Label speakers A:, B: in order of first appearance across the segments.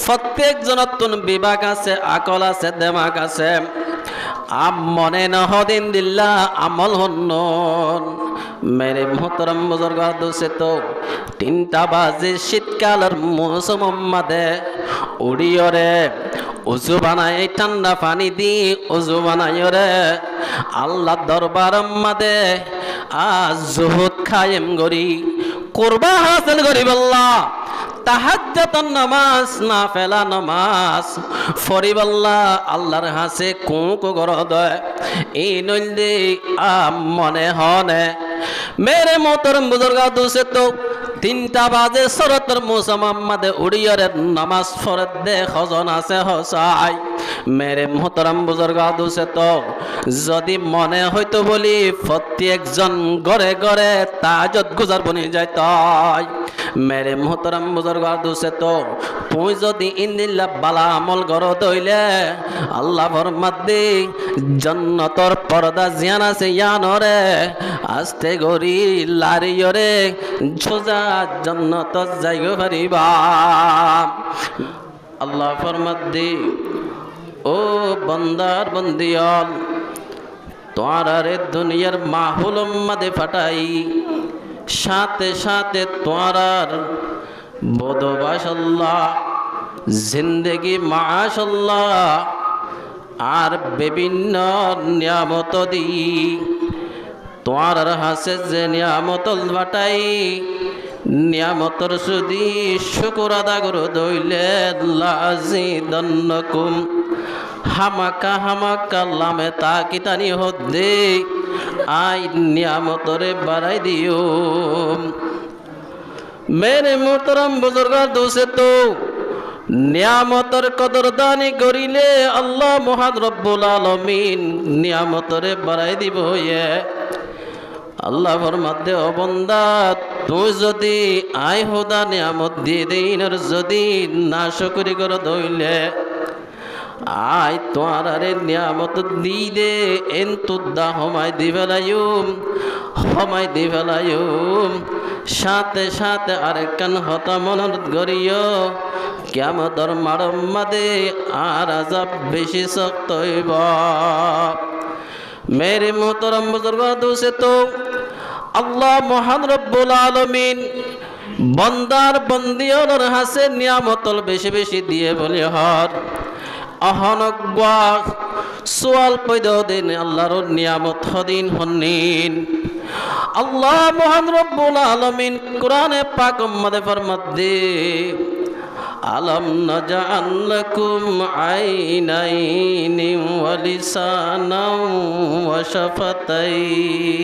A: প্রত্যেকজনের বিভাগ আছে, আকল আছে, দেমাগ আছে। মনে নহদিন দিল্লা আমল হন্নন মেরে মোহতরম বুজুর্গ দোষে তো 3টা বাজে শীতকালের মৌসুম মাদে উড়িয়রে উজু বানায় ঠান্ডা পানি দি উজু বানায় রে আল্লাহ দরবার মাদে আজ জুহুদ খায়েম গরি কুরবা হাসিল করি বল্লা তাহাজ্জুদ নামাজ নাফিলা নামাজ ফরিবাল্লাহ আল্লাহর হাসে কুকু গরদয় এই নইলে মনে হনে মেরে মোহতরম বুজুর্গ দোষে তো 3টা বাজে শরতের মৌসুম মাদে উড়িয়রে নামাজ ফরদ দে খজন আছে হসাই মেরে মোহতরম বুজুর্গ দোষে তো যদি মনে হইতো বলি প্রত্যেকজন ঘরে ঘরে তাহাজ্জুদ গুজার বনি যায় তাই মেরে মোহতরম বুজুর্গ দোষে তো তুই যদি ইন্দিল্লা বালা আমল গর দইলে আল্লাহ ফরমাদ্দি জান্নাতর পর্দা জিয়ান আছে ইয়ানরে আস্তে গরি লারিয়রে সোজা জান্নাতত যাইগো পারিবা আল্লাহ ফরমাদ্দি ও বান্দার বন্দিয়াল তোয়ারে দুনিয়ার মাহুল মাদে ফাটাই সাথে সাথে তোয়ার বদবাসাল্লাহ জিন্দেগি মাশাল্লাহ আর বিভিন্ন নিয়ামত দি তোয়ার হাসে যে নিয়ামতল বাটাই নিয়ামতর সুদি শুকুর আদা করো দইলে লাজিদান্নাকুম হামাকা হামাকা লামে তাকিতানি হদ্দে আই নিয়ামতরে বাড়াই দিও মেরে মোহতরম বুজুর্গ দোষে তো নিয়ামতর কদরদানি করিলে আল্লাহ মহান রব্বুল আলামিন নিয়ামতরে বাড়াই দিব আল্লাহ ফরমাতে ও বান্দা তুই যদি আই হোদা নিয়ামত দিয়ে দিনের যদি না শুকরি করে দইলে আই তোয়ারে নিয়ামত দি দে এন্তুদ্দা হমাই দি ফেলায়ুম সাথে সাথে আরেকখান হতা মনত গড়িও কিয়ামতের মারম মাদে আর আযাব বেশি শক্ত হইব মেরে মোহতরম বুজুর্গ দোষে তো আল্লাহ মহান রব্বুল আলামিন বান্দার বন্দিয়র হাসে নিয়ামতল বেশি বেশি দিয়ে বলি হর অহনগ্বা সোয়াল পয়দ দিন আল্লাহর নিয়ামত হদিন হন্নিন আল্লাহ মহান রব্বুল আলামিন কোরআনে পাক মধ্যে ফরমাতে আলম নাজআল লাকুম আইনাইনি ওয়া লিসানাও ওয়া শাফাতাইন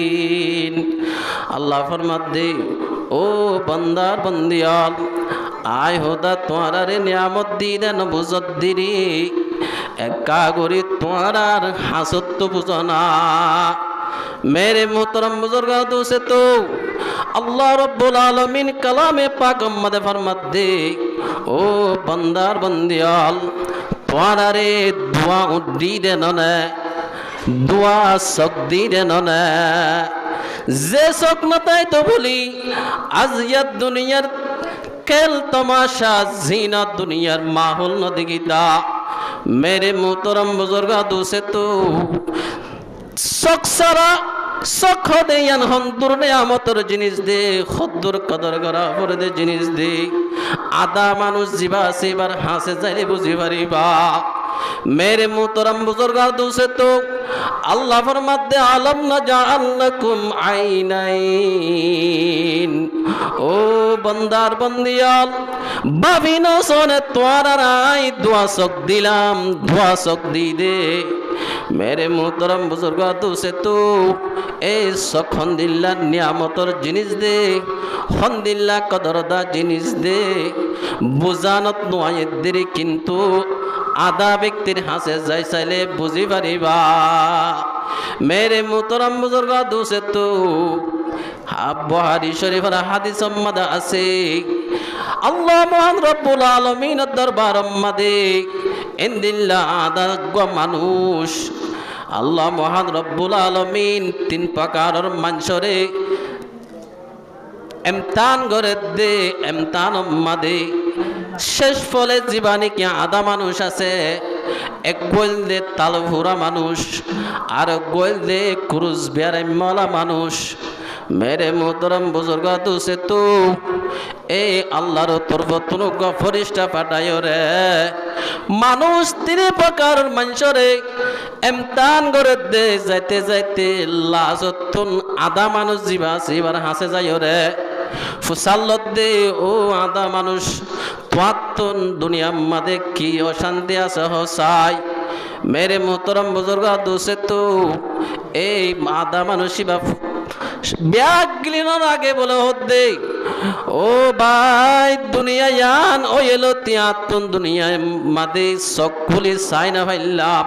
A: আল্লাহ ফরমাতে ও বান্দার বন্দিয়াল আয় হোদা তোমারে নিয়ামত দি দেন বুঝত দিরি একা গরি তোমার হাসত তো বুঝনা মেরে মোহতরম বুজুর্গ দোষে তো আল্লাহ রব্বুল আলামিন কালামে পাক মধ্যে ফরমাতে ও বান্দার বন্দিয়াল তোমারে দোয়া উড্ডি দেন না দোয়া শক দি দেন না যে শক না তাই তো বলি আজ ইয়াত দুনিয়ার খেল তমাশা জিনা দুনিয়ার মাহৌল নদী গীতা মেরে মোহতরম বুজুর্গ দোষে তো সকসারা সখ দেয়ান হন্দুর নিয়ামতের জিনিস দে খদ্দুর কদর করা পরে দে জিনিস দে আদা মানুষ জিবা আছে এবার হাসে যাইলে বুঝি পারিবা মেরে মোহতরম বুজুর্গ দোষে তো আল্লাহ ফরমাতে আলম নাজআল লাকুম আইনাইন ও বান্দার বন্দিয়াল ভাবিন সোনে তোয়ার আই দোয়া শক দিলাম দোয়া শক দি দে মেরে মোহতরম বুজুর্গ দোষে তো এই সখন দিল্লা নিয়ামতর জিনিস দে হন দিল্লা কদরদা জিনিস দে বুঝানত নোয়াই দেরি কিন্তু আদা ব্যক্তির হাসে যাই চাইলে বুঝি পারিবা মেরে মোহতরম বুজুর্গ দোষে তো বুখারী শরীফের হাদিস সম্মাদা আছে আল্লাহ মহান রব্বুল আলামিনের দরবার মাদে ইন্দিল্লা আদা মানুষ আল্লাহ মহান রব্বুল আলামিন 3 প্রকারের মানুষরে এমতান করে দে এমতান মাদে শেষ ফলে জীবানি কি আধা মানুষ আছে, এক গোল দে তাল ভুরা মানুষ, আর গোল দে ক্রুজ বেড়াইমলা মানুষ। মেরে মোহতরম বুজুর্গ দুসে তু এই আল্লাহর তরফ তুনুক ফরিস্তা পাঠায় রে। মানুষ তিনি প্রকার মানুষরে এমতান করে দে যাইতে যাইতে লাজতুন আধা মানুষ জীবা জীবার হাসে যাই রে। ফুসাল্লত দে ও আধা মানুষ তোয়াত্তন দুনিয়ার মাঝে কি অশান্তি আছে হসাই। মেরে মোহতরম বুজুর্গ দুসে তু এই আধা মানুষই বা ব্যাগ গিলিনোর আগে বলে হদ্দে ও ভাই দুনিয়া ইয়ান ও এলো তিয়াত্তন দুনিয়ায় মাদে সকলি চাই না ভাইলাম।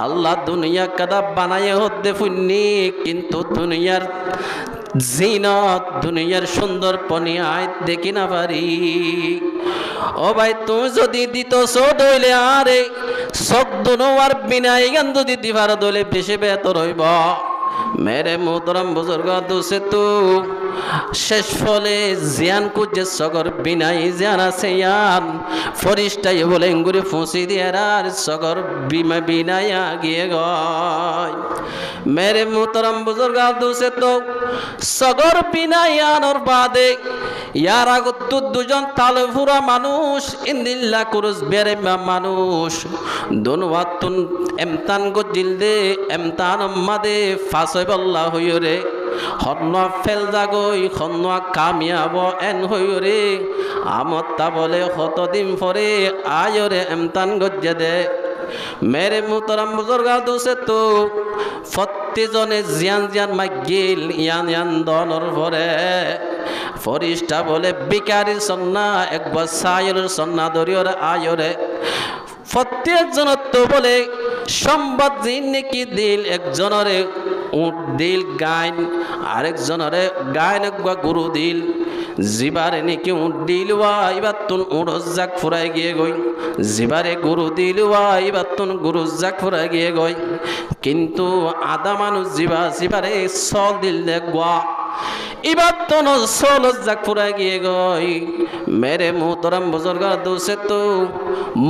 A: আল্লাহ দুনিয়া কাদা বানায় হদ্দে ফুন্নি, কিন্তু দুনিয়ার জিনত দুনিয়ার সুন্দর পনিয়ায় দেখি না পারি। ও ভাই তুমি যদি দিত চোদ হইলে আরে চোখ দুনো আর বিনাই গান যদি দিবার দলে বেশি বেতর হইব। মেরে মোহতরম বুজুর্গ দুসে তু শেষ ফলে জিয়ান কুজে সগর বিনাই জিয়ান আছে ইয়ান ফরিস্তাই বলে গুড়ি ফুঁসি দিয়ে আর সগর বিমা বিনাই আগিয়ে গয়। মেরে মোহতরম বুজুর্গ দুসে তো সগর বিনাই আনোর বাদে ইয়ার আগত দুজন তালভুরা মানুষ ইন্দিল্লা কুরুস বেরে মানুষ দুনওয়াতুন এমতান গজিল দে এমতান মাদে ফাসই বল্লা হইরে হন্না ফেল জাগই হন্না কামিয়াব এন হইরে আমত্তা বলে কতদিন পরে আয়রে এমতান গজ্জে দে। মেরে মোহতরম বুজুর্গ দুসে তো প্রত্যেকজনে জিয়ান জিয়ান মাগিল ইয়ান ইয়ান দনর পরে ফরিস্তা বলে বিকারি সন্না একবার সায়র সন্না দরিয়র আয়রে প্রত্যেকজন তো বলে সম্বাদ জিন নাকি দিল একজনরে উঠ দিল গাইন আরেকজনরে গাইন একবার গুরু দিল জিবারে নাকি উঠ দিল ওয়া এবার তুন উঠ জাক ফুরাই গিয়ে গই জিবারে গুরু দিল ওয়া এবার তুন গুরু জাক ফুরাই গিয়ে গই। কিন্তু আধা মানুষ জিবারে সল দিল দেখবা এবার তো নসল জাক ফুরাই গিয়ে গই। মেরে মোহতরম বুজুর্গ দুসে তো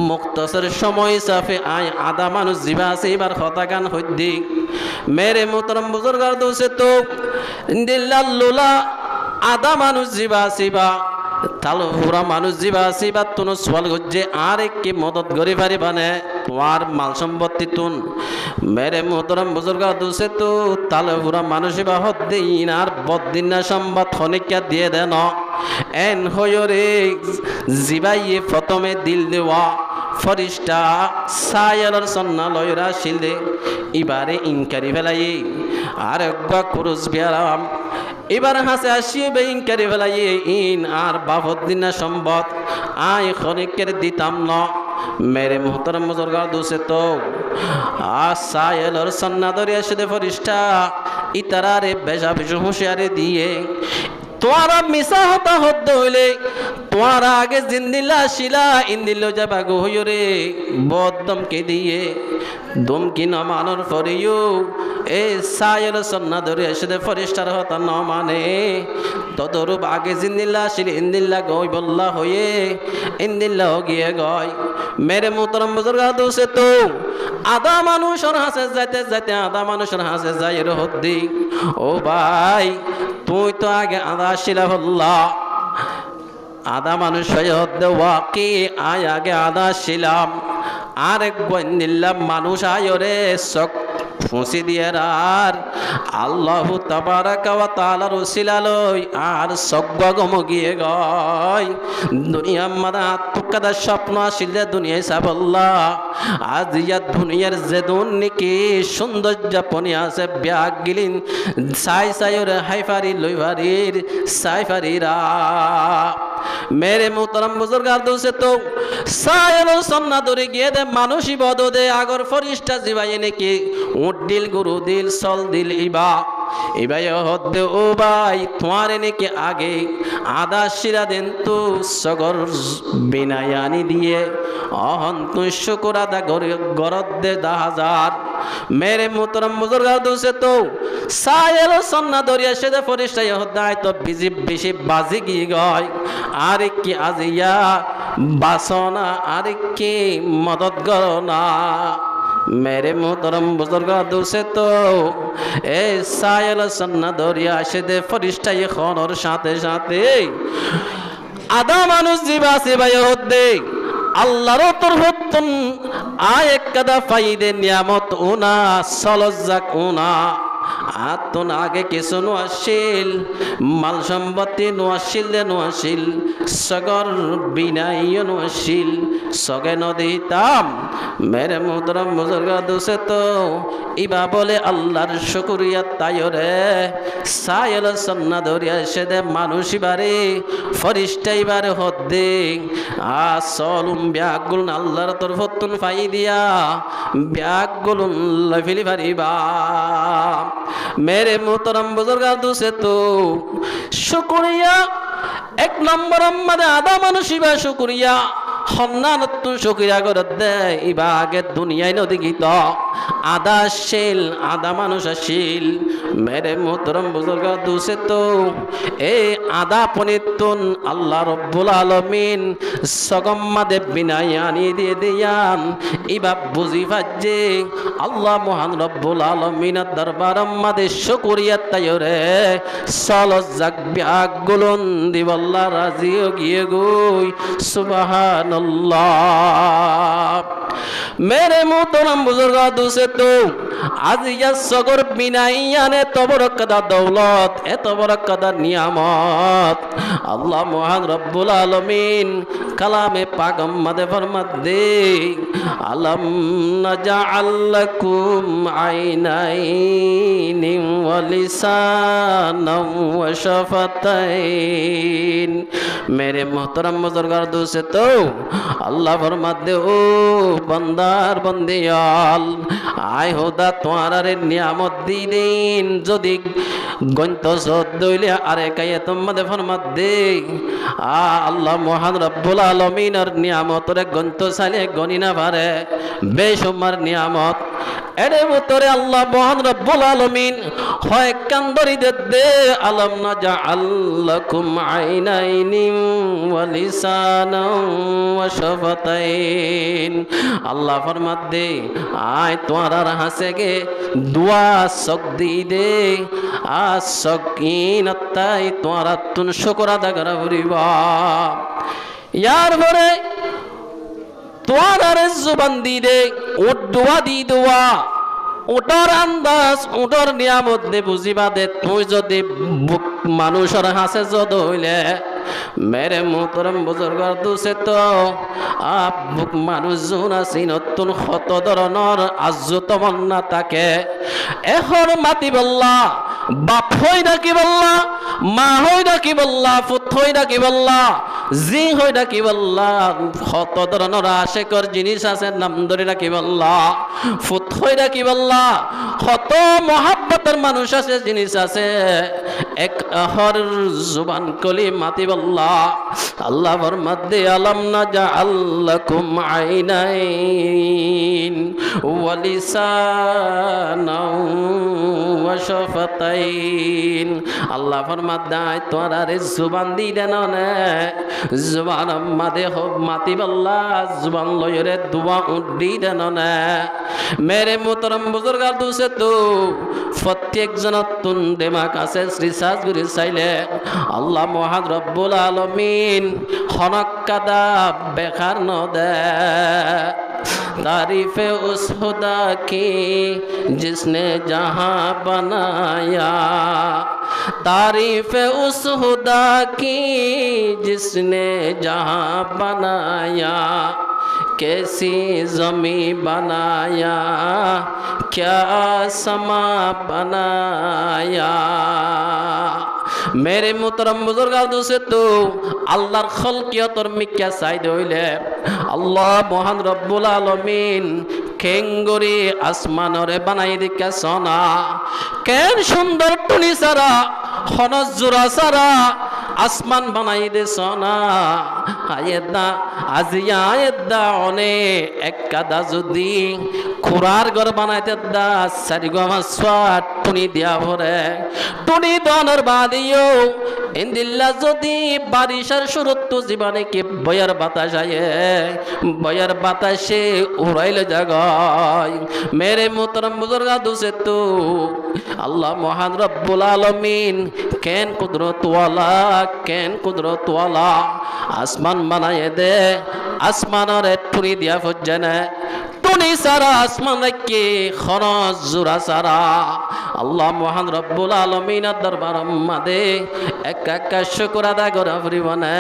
A: মুক্তসর সময় সাফে আয় আধা মানুষ জিবা আছে এবার হতাগান হইদি। মেরে মোহতরম বুজুর্গ দুসে তো দিল্লাল্লুলা আধা মানুষ জিবা আসিবা তাল হুরা মানুষ জিবা আসিবা তুন সোয়াল গজ্জে আর কি মদত গরি পারি বানে তোমার মাল সম্পত্তি তুন। মেরে মোহতরম বুজুর্গ দুসে তো তাল হুরা মানুষ বা হদ্দিন আর বদ্দিন না সম্বাদ খনিকা দিয়ে দেন এন হয়রে জিবাইয়ে প্রথমে দিল দেওয়া ফরিস্তা সায়ালর সন্না লয়রা শিলদে এবারে ইনকারি ফেলাই আর একবার কুরুস বিয়ারাম এবার হাসে আসিয়ে বে ইনকারি ফেলাই ইন আর বাবদ্দিন না সম্পদ আয় খনিকের দিতাম ন। মেরে মোহতরম বুজুর্গ দুসে তো সায়ালর সন্না দরিয়া শিদে ফরিস্তা ইতারারে বেজা বেজু হুঁশিয়ারে দিয়ে তোমারা মিশা হতা হদ্দ হইলে তোমারা আগে জিন্দিল্লা শিলা ইন্দিল যাবা গো হইরে বদমকে দিয়ে দমকি ন মানর ফরিও এ সায়র সন্না ধরে এসে ফরিস্টার হতা ন মানে তদরূপ আগে জিন্দিল্লা শিল ইন্দিল্লা গই বল্লা হয়ে ইন্দিল্লা গিয়ে গয়। মেরে মোহতরম বুজুর্গ দুসে তো আধা মানুষের হাসে যাইতে যাইতে আধা মানুষের হাসে যাই হদ্দি ও ভাই তুই তো আগে আধা শিলা বললা আধা মানুষ দেওয়া কি আয় আগে আধা ছিলাম আরেক বন্দিল্লাম মানুষ আয়রে চক ফুঁসি দিয়ে আর আল্লাহু তাবারাকা ওয়া তাআলার ওসিলালই আর সগগম গিয়ে গয় দুনিয়া মাদা তুকাদা স্বপ্ন আসিলে দুনিয়ায় সাবল্লা আজ ইয়া দুনিয়ার যে দুনিকি সৌন্দর্য পনি আছে ব্যাগ গিলিন সাই সাইর হাইফারি লইভারির সাইফারিরা। মেরে মোহতরম বুজুর্গ দুসে তো সায়র সন্না ধরে গিয়ে দে মানুষই বদ দে আগর ফরিস্তা জিবাই নাকি উঠ দিল গুরু দিল সল দিল ইবা এবাই হদ্দে ও ভাই তোমার নাকি আগে আদা শিরা দেন তো সগর বিনায়ানি দিয়ে অহন তুই শুকুর আদা গরদ দে 10,000। মেরে মোহতরম বুজুর্গ দুসে তো সায়র সন্না ধরিয়া সেদে ফরিস্তা হদ্দায় তো বিজি বেশি বাজি গিয়ে গয় আর কি আজিয়া বাসনা আরেককে মদত করো না। मेरे मोहतरम बुजुर्गा दूसरे तो ए सायल सन्ना दरिया आशे फरिश्ता ये खान और शाते शाते आदा मानुष जीवा से बायोत दे अल्लाह रो तरफतुन आये कदा फायदे नियामत उना सलज़क उना आतुन आगे किसु नुआशिल माल सम्पत्ति नुआशिल दे नुआशिल सगर बिनाई नुआशिल सगे नदी ताम मेरे मोहतरम बुजुर्गा दूसरे तो इबा बोले अल्लाहर शुक्रिया तायोरे सायल सन्ना दरिया शेदे मानुषी बारे फरिश्ताई बारे होद्दे आ सलुम ब्यागुल अल्लाहर तरफतुन फायदिया ब्यागुल लफिली फारिबा मेरे मोहतरम बुजुर्गा दूसरे तो शुक्रिया एक नंबर अम्मदे आदा मानुषी बा शुक्रिया हन्नानत्तु शुक्रिया कर दे इबा आगे दुनिया नदी गीत आदा शील आदा मानुषशील मेरे मोहतरम बुजुर्गा दूसरे तो ए आदा पुनितुन अल्लाह रब्बुल आलमीन सगम्मादे बिनायानी दिए दियान इबा बुझी फाज्जे अल्लाह महान रब्बुल आलमीन दरबार अम्मादे शुक्रिया तायोरे सालो जाक ब्यागुलुन दिवल्ला राजी गिए गोई सुबहान मेरे मोहतरम बुजुर्गा दूसरे तो आज या सगर बिनाइया ने तबर कदा दौलत ए तबर कदा नियामत अल्लाह महान रब्बुल आलमीन कलामे पागम मदे फरमात दे अलम नजअल लकुम आइनैनि व लिसानन व शफतैन मेरे मोहतरम बुजुर्गा दूसरे तो अल्लाह फरमात दे ओ बंदार बंदियाल आय होदा तुम्हारे नियामत दी दिन जदि गंत सदइले आरे काये तुम्मादे फरमात दे आ अल्लाह महान रब्बुल आलमीनर नियामत रे गंत साले गनि ना पारे बेशुमार नियामत एरे उतरे अल्लाह महान रब्बुल आलमीन হয় কান্দরি দে আলম নাজআল লাকুম আইনাইনি ওয়া লিসানান ওয়া শাফাতাইন আল্লাহ ফরমাত দে আয় তোমার হাসে গে দুয়া সক দি দে আ সকিনতাই তোমার তুন শুকর আদা করা ভরিবা ইয়ার পরে তোমার জবান দি দে ও দুয়া দি দুয়া उटर अंदाज उटर नियामत दे बुझिबा दे तुई जदि मानुषर हासे जद हইলে मेरे मोहतरम बुजुर्ग दूसरे तो आप बुक মানুষজন আছে নতুন কত ধরনের আজ্জত মন্না তাকে এখন মাতি বল্লা বাপ হই নাকি বল্লা মা হই নাকি বল্লা পুত হই নাকি বল্লা জি হই নাকি বল্লা কত ধরনের আশেকর জিনিস আছে নাম ধরে নাকি বল্লা পুত হই নাকি বল্লা কত মোহাব্বতের মানুষ আছে জিনিস আছে এক হর জুবান কলি মাতি বল্লা আল্লাহ ফরমাত দে আলম নাজআল লাকুম আইনাইন ওয়া লিসানান ওয়া শাফাতাইন আল্লাহ ফরমাত দাই তোরারে জুবান দি দেন না জুবান মাদে হব মাতি বল্লা জুবান লয়রে দুয়া উড্ডি দেন না मेरे मोहतरम बुजुर्गार दूसरे तो प्रत्येक जनतुन दिमाग আছে রিসার্চ করে চাইলে আল্লাহ মহান রব্বুল আলামিন খনক কাদা বেকার ন দে तारीफ उस खुदा की जिसने जहां बनाया तारीफ उस खुदा की जिसने जहां बनाया कैसी ज़मी बनाया क्या समा बनाया मेरे मोहतरम बुजुर्ग दूसरे तो अल्लाहर खल्कियतर मिक्या साइड हইলে अल्लाह महान रब्बुल आलमीन केंगरी आसमानरे बनाई दिका सोना केन सुंदर टुनी सारा खनज जुरा सारा आसमान बनाई दे सोना आयदा आजिया आयदा ओने एक कादा जुदी খুরার ঘর বানাইতে দা সারি গমাসা টুনি দিয়া ভরে টুনি দনের বাদিও ইন্দিল্লা যদি বারিশার শুরুত্ব জীবনে কি বয়ার বাতাস আয়ে বয়ার বাতাসে উড়াইলে জাগায় মেরে মোহতরম বুজুর্গ দুসে তো আল্লাহ মহান রব্বুল আলামিন কেন কুদরত ওয়ালা আসমান বানায়ে দে আসমানরে টুনি দিয়া ফজ্জানা টুনি সারা আসমান রাখে খরচ জোড়া সারা আল্লাহ মহান রব্বুল আলামিনের দরবার মাদে একা শুকর আদায় করা ফুরিব না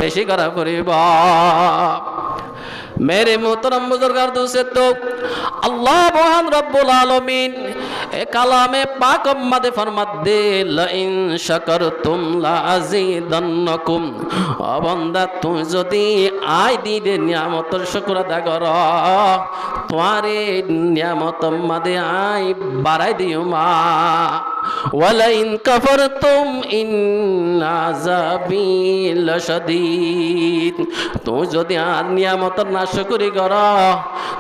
A: বেশি করা ফুরিব मेरे मोहतरम बुजुर्गार दूसरे तो अल्लाह मोहन रब्बुल आलमीन कलामे पाक मदे फरमात दे लइन शकरतुम लाज़ीदन्नकुम बंदा तू जदि आय दी दे नियामतर शुक्र अदा कर तुम्हारे नियामत मदे आय बाराय दियो मा वलइन कफरतुम इन आज़ाबी लशदीद तू जदि आय नियामतर ना शुक्री कर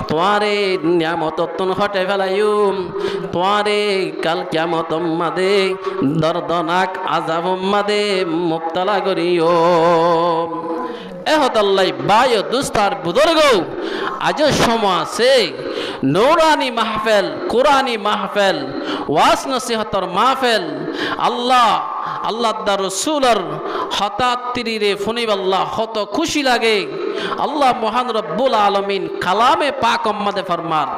A: तुम्हारे नियामत तुन हटे फेलायु तुम्हारे कल कियामत मदे दर्दनाक आजाब मदे मुब्तला करियो एहतल्लाई बायो दुस्तार बुजुर्ग आज समय से नूरानी महफिल कुरानी महफिल वास नसीहतर महफिल अल्लाह अल्लाह दा रसूलर हठात तिरिरे फुनिब अल्लाह हत खुशी लागे अल्लाह मोहन रब्बुल आलमीन कलामे पाक मदे फरमार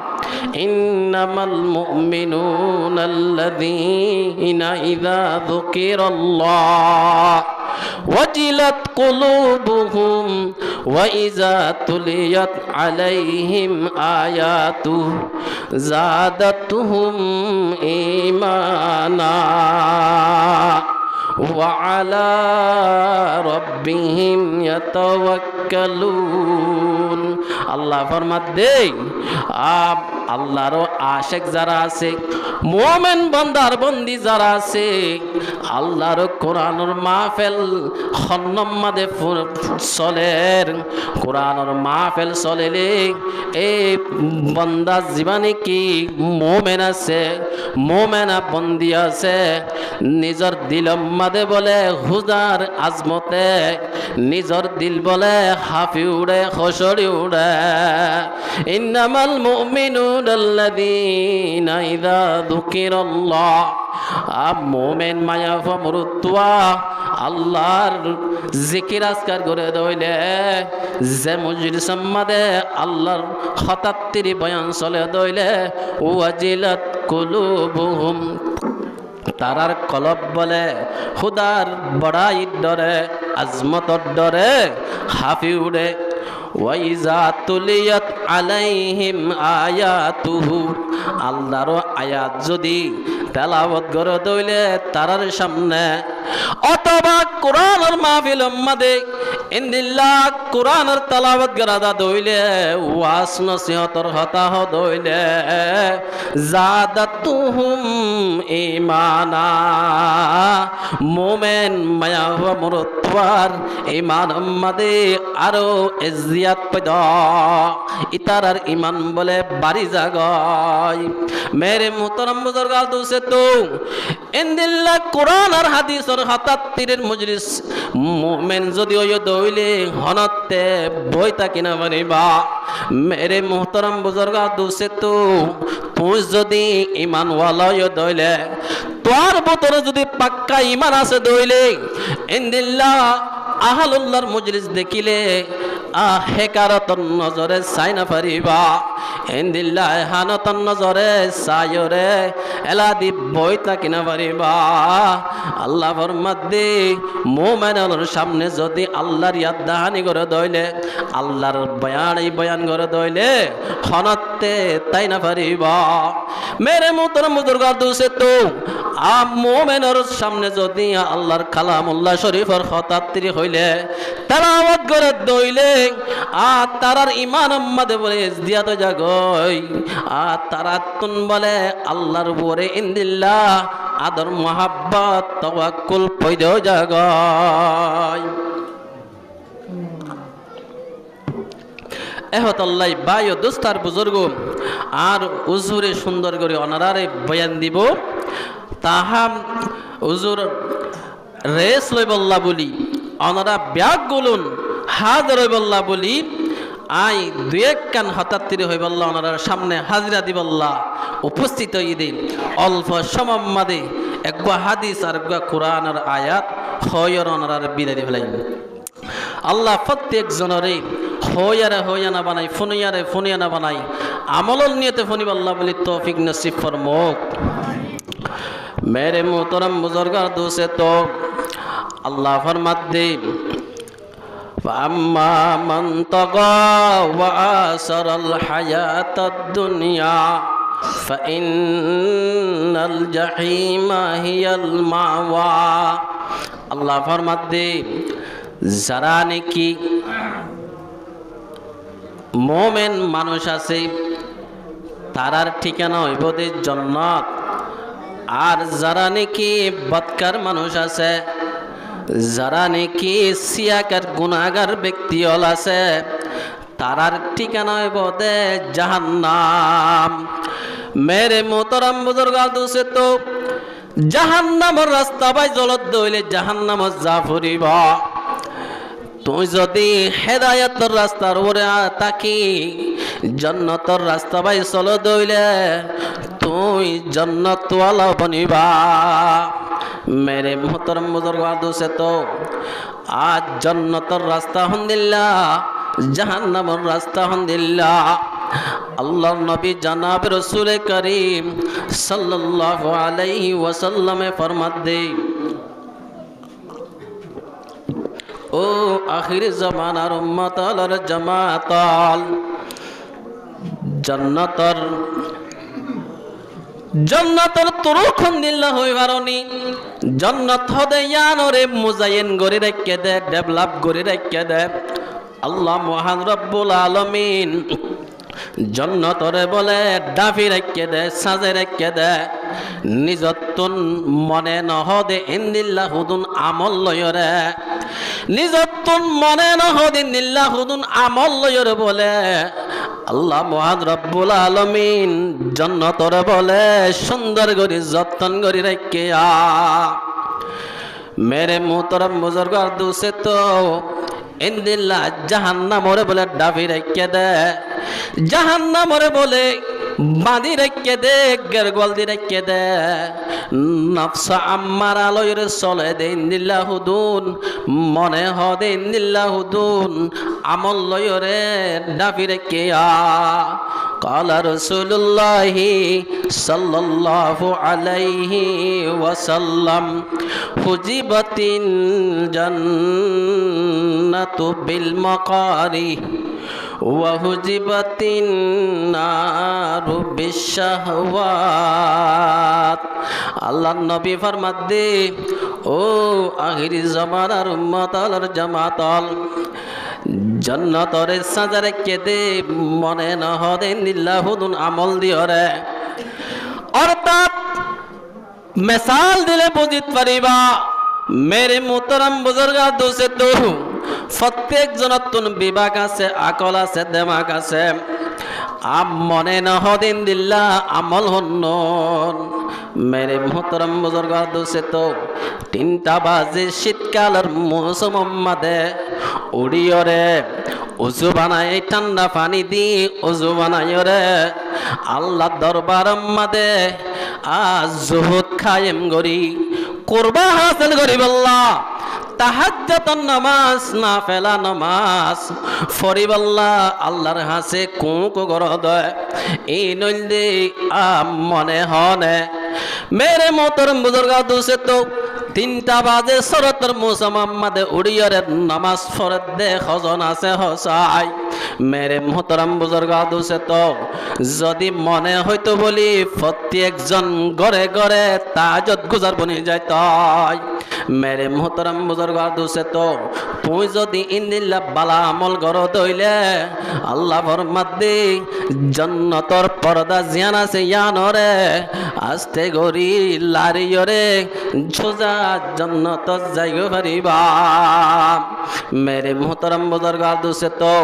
A: इन्नमल मुमिनून अल्लज़ीना इज़ा ज़ुकिरल्लाह वजिलत कुलूबुहुम व इज़ा तुलियत अलैहिम आयातुहु ज़ादतहुम ईमाना वअला रब्बिहिम यतवक्कलून अल्लाह फरमात दे आप আল্লাহর আশিক যারা আছে মুমিন বান্দার বন্দি যারা আছে আল্লাহর কোরআনের মাহফিল খন্নম মাদে চলের কোরআনের মাহফিল চলেলে এই বান্দা জীবনে কি মুমিন আছে মুমিনা বন্দি আছে নিজর দিল মাদে বলে হুজার আজমতে নিজর দিল বলে হাফি উড়ে খসড়ি উড়ে ইন্নামাল মুমিনুন الذين إذا ذكر الله अब मोमेन माया फमरुत्वा আল্লাহর জিকির আজকার করে দইলে যে মজলিস সম্মাদে আল্লাহর খতাত্তিরি বয়ান চলে দইলে ওয়াজিলাত কুলুবুহুম তারার কলব বলে খুদার বড়াই ডরে আজমতর ডরে হাফি উড়ে ওয়াইজা তুলিয়াত আলাইহিম আয়াতুহু আল্লাহর আয়াত যদি তেলাওয়াত করে দইলে তারার সামনে অথবা কোরআনের মাহফিল মাদে ইনদিল্লাহ কোরআনের তেলাওয়াত গরাদা দইলে ওয়াজ নসিহতর হতা হ দইলে জাদাতুহুম ঈমানা মুমিন মায়া মরতওয়ার ঈমান মাদে আরো ইজ্জত পয়দা ইতারার ঈমান বলে বাড়ি জাগায় मेरे मोहतरम बुजुर्गाल दूसरे तो ইনদিল্লাহ কোরআন আর হাদিসের হাতাত্তিরের মজলিস মুমিন যদি ওই দইলে হনতে বইতা কিনা বানিবা मेरे मोहतरम बुजुर्गा दूसरे तो তুই যদি ঈমান ওয়ালা ওই দইলে তোর ভিতরে যদি পাক্কা ঈমান আছে দইলে ইনদিল্লাহ আহলুল্লাহর মজলিস দেখিলে হেকারতন নজরে চাই না পারিবা ইনদিল্লাহ হানতন নজরে চাইরে এলাদি বইতা কিনা পারিবা আল্লাহ ফরমাত দে মুমিনের সামনে যদি আল্লাহর ইয়াদ দাহানি করে দইলে আল্লাহর বয়ান করে দইলে খনতে তাই না পারিবা মেরে মুহতরম বুজুর্গার দুসে তো আপ মুমিনের সামনে যদি আল্লাহর কালামুল্লাহ শরীফের খতাত্রি হইলে তেলাওয়াত করে দইলে আর তারার ঈমান আম্মাদে বলে ইজদিয়াত জাগয় আর তারাতুন বলে আল্লাহর উপরে ইনদিল্লাহ আদর মুহাব্বত তাওয়াক্কুল পয়দা জাগয় এহতল্লাই বায়ু দুস্তার বুজুর্গ আর উজুরে সুন্দর করে অনারারে বয়ান দিব তাহা উজুর রেস লইবল্লা বলি অনারা ব্যাগ গুলুন হাজ রইবল্লা বলি আই দুই এক কান হতাত্তিরে হইবল্লা ওনার সামনে হাজিরা দিবল্লা উপস্থিত ঈদে অল্প সমাম্মাদে একবা হাদিস আর একবা কোরআনের আয়াত হয়র ওনার বিদায় ফেলাই আল্লাহ প্রত্যেক জনরে হইয়ারে হইয়ানা বানাই ফোনিয়ারে ফোনিয়ানা বানাই আমলল নিয়তে ফনিবাল্লাহ বলি তৌফিক নসিব ফরমুক मेरे मोहतरम बुजुर्गों दोस्त तो अल्लाह फरमाते अम्मा मन तगा व आसर अल हयात दुनिया फ़इन्नल जहीम हियल मावा अल्लाह फरमाते जरा ने की मोमेन मानुष आछे तारार ठिकाना हইব দে জান্নাত আর যারা নাকি বদকার মানুষ আছে যারা নাকি সিয়াকার গুনাহগার ব্যক্তি হল আছে তারার ঠিকানা হইব দে জাহান্নাম মেরে মোহতরম বুজুর্গ দোস্ত তো জাহান্নামের রাস্তা বাই জলত দইলে জাহান্নামত যা ফুরিব তুই যদি হেদায়েতের রাস্তার উপরে তাকি জান্নাতের রাস্তা বাই চলো দইলে তুই जन्नत वाला बनिबा मेरे मोहतरम बुजुर्गों से तो आज जन्नतर रास्ता हंदिल्ला जहन्नमर रास्ता हंदिल्ला अल्लाह नबी जनाब रसूल करीम सल्लल्लाहु अलैहि वसल्लम फरमाते ओ आखिर ज़मानार उम्मतल जमातल जन्नतर जन्नतर तुरुखन दिल्ला होई बारनी जन्नत हदे यानरे मुजायन गरि रखे दे डेवलप गरि रखे दे अल्लाह महान रब्बुल आलमीन जन्नतरे बोले डाफी रखे दे साजे रखे दे निजतुन मने नहदे इन्दिल्ला हुदुन আমল লয়রে निजतुन मने नहदे इन्दिल्ला हुदुन আমল লয়রে बोले अल्लाह महान रब्बुल आलमीन जन्नतरे बोले सुंदर गरी जतन गरी रखे मेरे मोहतरम बुजुर्ग दूसरे तो इंदिल्ला जहन्नमरे बोले डाफी रखे दे जहन्नमरे बोले बांधी रखे दे गरगोल दी रखे दे नफ्स अम्मारा लयरे चले दे इंदिल्ला हुदुन मने हो दे इंदिल्ला हुदुन আমল লয়রে ডাফি রखे قال رسول الله صلى الله عليه وسلم حجبت الجنة بالمقاري وحجبت النار بالشهوات আল্লাহ নবী ফরমাত দে ও আখিরি জামানার উম্মতল জামাতল जन्नतरे साजारे केदे मने न हदे निल्लाहुदुन আমল दियरे अर्थात मिसाल दिले बुझित पारिबा मेरे मोहतरम बुजुर्ग दोसे तो प्रत्येक जनतुन विभाग आछे আকল आछे दिमाग आछे आम मने न हदिन दिल्ला আমল हन्नन मेरे मोहतरम बुजुर्ग दोसे तो 3টা বাজে শীতকালের মৌসুম মধ্যে উড়িও রে উজু বানায় ঠান্ডা পানি দি উজু বানায় রে আল্লাহ দরবার মধ্যে আজ জুহুদ কায়েম করি কুরবা হাসিল করি বল্লা তাহাজ্জুদ নামাজ নাফিলা নামাজ ফরিবাল্লাহ আল্লাহর হাসে কুকু গরদ এই নইলে মনে হনে मेरे मोहतरम बुजुर्ग दोसे तो 3টা বাজে শরতের মৌসুম মধ্যে উড়িয়রে নামাজ পড়ে দে খজন আছে হসাই मेरे मोहतरम बुजुर्ग दोसे तो যদি মনে হইতো বলি প্রত্যেকজন ঘরে ঘরে তাহাজ্জুদ গুজার বনি যায় তাই मेरे मोहतरम बुजुर्ग दोसे तो তুই যদি ইন্দিল্লা বালা আমল গর দইলে আল্লাহ ফরমাত দে জান্নাতর পর্দা জিয়ান আছে ইয়ানরে আস্তে গরি লারিয়রে সোজা জান্নাত যাইগো পারিবা মেরে মোহতরম বুজুর্গার দুসে তো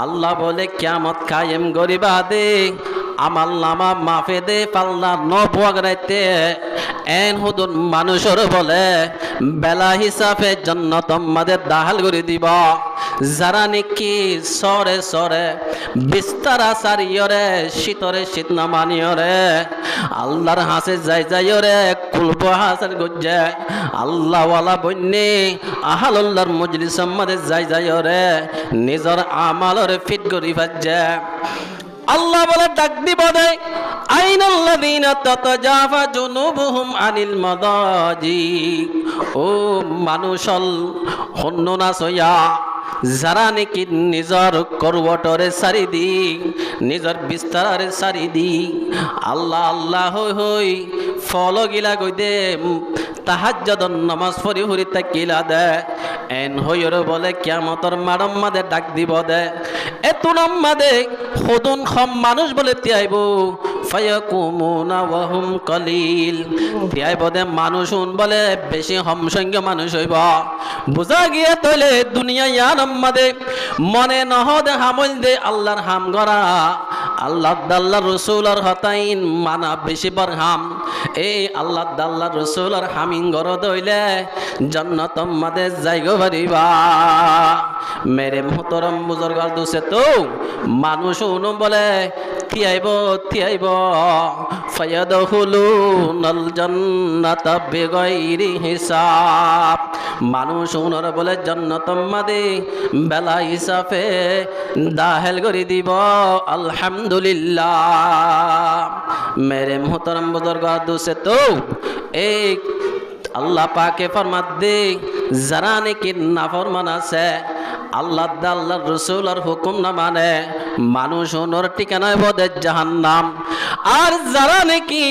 A: আল্লাহ বলে কিয়ামত কায়েম গরিবা দে আমাল নামা মাফে দে পাল্লা নবগরাইতে এন হুদুন মানুষের বলে বেলা হিসাবে জান্নাত আমাদের দাহাল করে দিব যারা নাকি সরে সরে বিস্তারা সারিয়রে শীতরে শীত না মানিয়রে আল্লাহর হাসে যাই যাইয়রে কুলব হাসান গজ্জে আল্লাহ ওয়ালা বন্যে আহালুল্লাহর মজলিস আমাদের যাই যাইয়রে নিজর আমালরে ফিট করি ফাজে আল্লাহ বলে ডাক দিব দে আইনাল্লাযীনা তাতাজাফা জুনুবুহুম আনিল মাদাজি ও মানুষল হন্ননা সয়া যারা নাকি নিজর করবটরে সারি দি নিজর বিস্তারে সারি দি আল্লাহ আল্লাহ হই হই ফল গিলা কই দে তাহাজ্জুদ নামাজ পড়ি পড়ি তাকিলা দে এন হইর বলে কিয়ামতর মারম মাদে ডাক দিব দে এত নামাদে খুদুন খম মানুষ বলে তিয়াইব ফায়াকুমুনা ওয়া হুম কলিল তিয়াইব দে মানুষুন বলে বেশি হম সংখ্য মানুষ হইব বুঝা গিয়ে তলে দুনিয়া ইয়ার আমাদে মনে নহদে হামল দে আল্লাহর হাম গরা আল্লাহ দাল্লা রসুলার হতাইন মানা বেশি বার হাম এই আল্লাহ দাল্লা রসুলার হামিন গর দইলে জান্নাত আমাদের যাইগো পারিবা মেরে মোহতরম বুজুর্গার দুসে তো মানুষ উনো বলে তিয়াইব তিয়াইব ফায়াদখুলুনাল জান্নাতা বিগাইরি হিসাব মানুষ উনর বলে জান্নাত আমাদে বেলা হিসাবে দাখিল করে দিব আলহামদুলিল্লাহ মেরে মোহতরম বুজুর্গার দুসে তো এক আল্লাহ পাকে ফরমাত দে যারা নাকি নাফরমান আছে আল্লাহ আল্লাহ রসুলের হুকুম না মানে মানুষ ওনর ঠিকানায় বদে জাহান্নাম আর যারা নাকি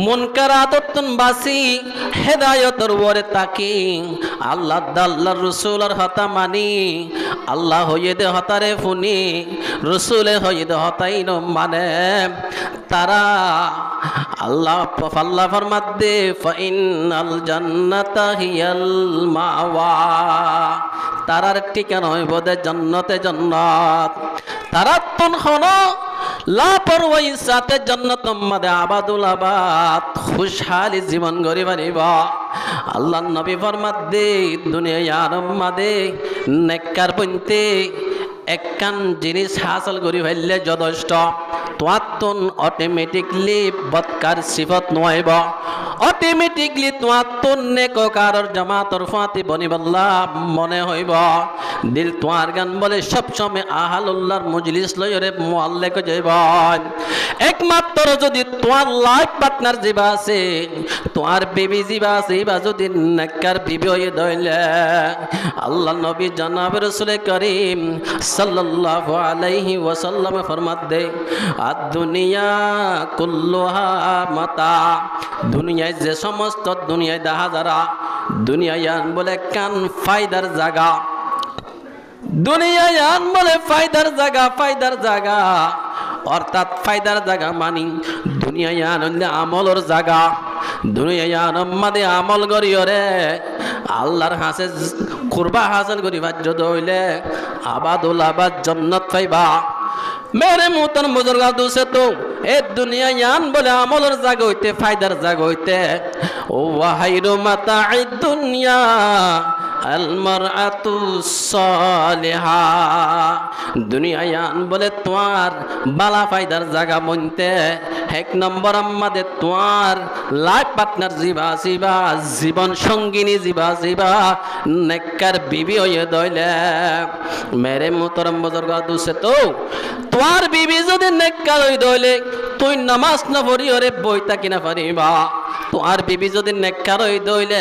A: মুনকারাতন বাসি হেদায়েতের ওরে তাকি আল্লাহ আল্লাহ রসুলের হতা মানি আল্লাহ হইয়ে দে হতারে ফুনি রসুলে হইয়ে দে হতাইন মানে তারা আল্লাহ আল্লাহ ফরমাত দে ফাইনাল জান্নাতা হিয়াল মাওয়া তারার ঠিকানা হইব দে জান্নাতে জান্নাত তারা তুন হনো লাপরওয়াহি সাথে জান্নাত আমাদে আবাদুল আবাদ খুশহালি জীবন গরি বানিবা আল্লাহ নবী ফরমাত দে দুনিয়ার আমাদে নেককার বনতে একখান জিনিস হাসিল করি ফেললে যথেষ্ট তোয়াতুন অটোমেটিকলি বদকার সিফত নয়ব অটোমেটিকলি তোয়াতুন নেককারর জামাতর ফাতি বনিবাল্লাহ মনে হইব দিল তোয়ার গান বলে সব সময় আহালুল্লাহর মজলিস লয়রে মুআল্লিক যাইব একমাত্র যদি তোয়ার লাইফ পার্টনার জিবা আছে তোয়ার বিবি জিবা আছে বা যদি নেককার বিবি হয়ে দইলে আল্লাহ নবী জনাব রাসূল করিম সাল্লাল্লাহু আলাইহি ওয়াসাল্লাম ফরমাত দে দুনিয়া কুল্লুহা মাতা দুনিয়ায় যে সমস্ত দুনিয়ায় দেখা যারা দুনিয়ায় বলে কান ফায়দার জায়গা দুনিয়ায় বলে ফায়দার জায়গা অর্থাৎ ফায়দার জায়গা মানি দুনিয়ায় হলে আমলর জায়গা দুনিয়ায় আমাদের আমল করিয়রে আল্লাহর হাসে কুরবা হাসিল করি বাজ্য হইলে আবাদুল আবাদ জান্নাত পাইবা मेरे मोहतरम बुजुर्ग दूसरे तो ए दुनिया यान बोले अमलर जाग होते फायदार जाग होते ओ वहाइरु मताइ दुनिया अलमरअतु सालिहा दुनिया यान बोले तुम्हार बाला फायदार जागा बनते एक नंबर আমাদের তোমার লাইফ পার্টনার জিবা জীবন সঙ্গিনী জিবা নেককার বিবি হয়ে দইলে মেরে মোহতরম বুজুর্গ দুসে তো তোমার বিবি যদি নেককার হই দইলে তুই নামাজ না পড়ি ওরে বইতা কিনা পারিবা তোমার বিবি যদি নেককার হই দইলে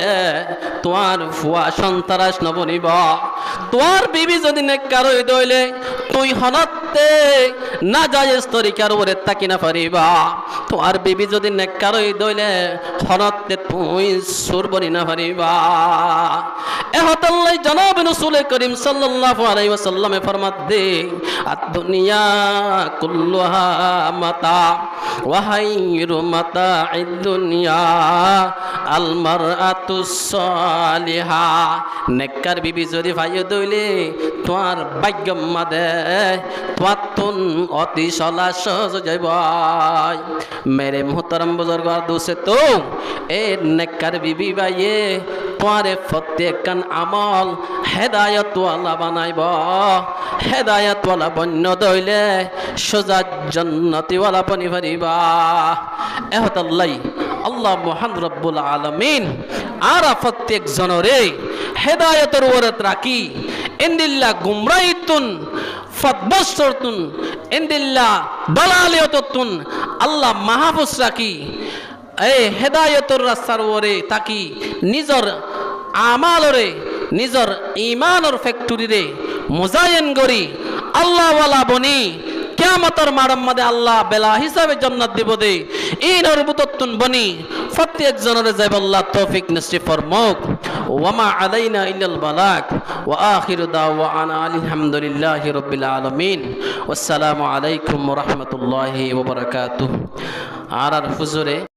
A: তোমার ফুয়া সন্তারাস না বনিবা তোমার বিবি যদি নেককার হই দইলে তুই হনত হতে না জায়েজ তরিকার উপরে তাকি না পারিবা তোমার বিবি যদি নেককার হই দইলে হনতে তুই সুর বনি না পারিবা এহতাল্লাই জনাব রাসূল করিম সাল্লাল্লাহু আলাইহি ওয়াসাল্লামে ফরমাত দে আদ-দুনিয়া কুল্লুহা মাতা ওয়া হায়রু মাতা'id দুনিয়া আল মারআতুস সালিহা নেককার বিবি যদি ভাইও দইলে তোমার ভাগ্যম মাদে তোমার অতি সলা সহজ যাইব মেরে মুহতারাম বুজুর্গ দোষে তো এ নেককার বিবি ভাইয়ে তোমারে প্রত্যেকখান আমল হেদায়েতওয়ালা বানাইব হেদায়েতওয়ালা বন্য দইলে সোজা জান্নাতিওয়ালা বনি পারিবা এহতাল্লাই আল্লাহ মহান রব্বুল আলামিন আর প্রত্যেক জনরে হেদায়েতের ওরত রাখি ইন্দিল্লাহ গুমরাইতুন ফতবসরতুন ইন্দিল্লাহ দালালিয়াতুন আল্লাহ মাহফুজ রাখি এই হেদায়েতের রাস্তার ওরে তাকি নিজর আমালরে নিজর ঈমানের ফ্যাক্টরিরে মুজায়েন করি আল্লাহ ওয়ালা বনি কিয়ামতের মাঠের মধ্যে আল্লাহ বেলা হিসাবে জান্নাত দিব দে ইনর বুততুন বনি প্রত্যেক জনের যাইব আল্লাহ তৌফিক নসিব ফরমাক ওয়া মা আলাইনা ইল্লাল বালাগ ওয়া আখিরু দাওয়ানা আলহামদুলিল্লাহি রাব্বিল আলামিন ওয়াসসালামু আলাইকুম ওয়া রাহমাতুল্লাহি ওয়া বারাকাতুহু আর হুজুরে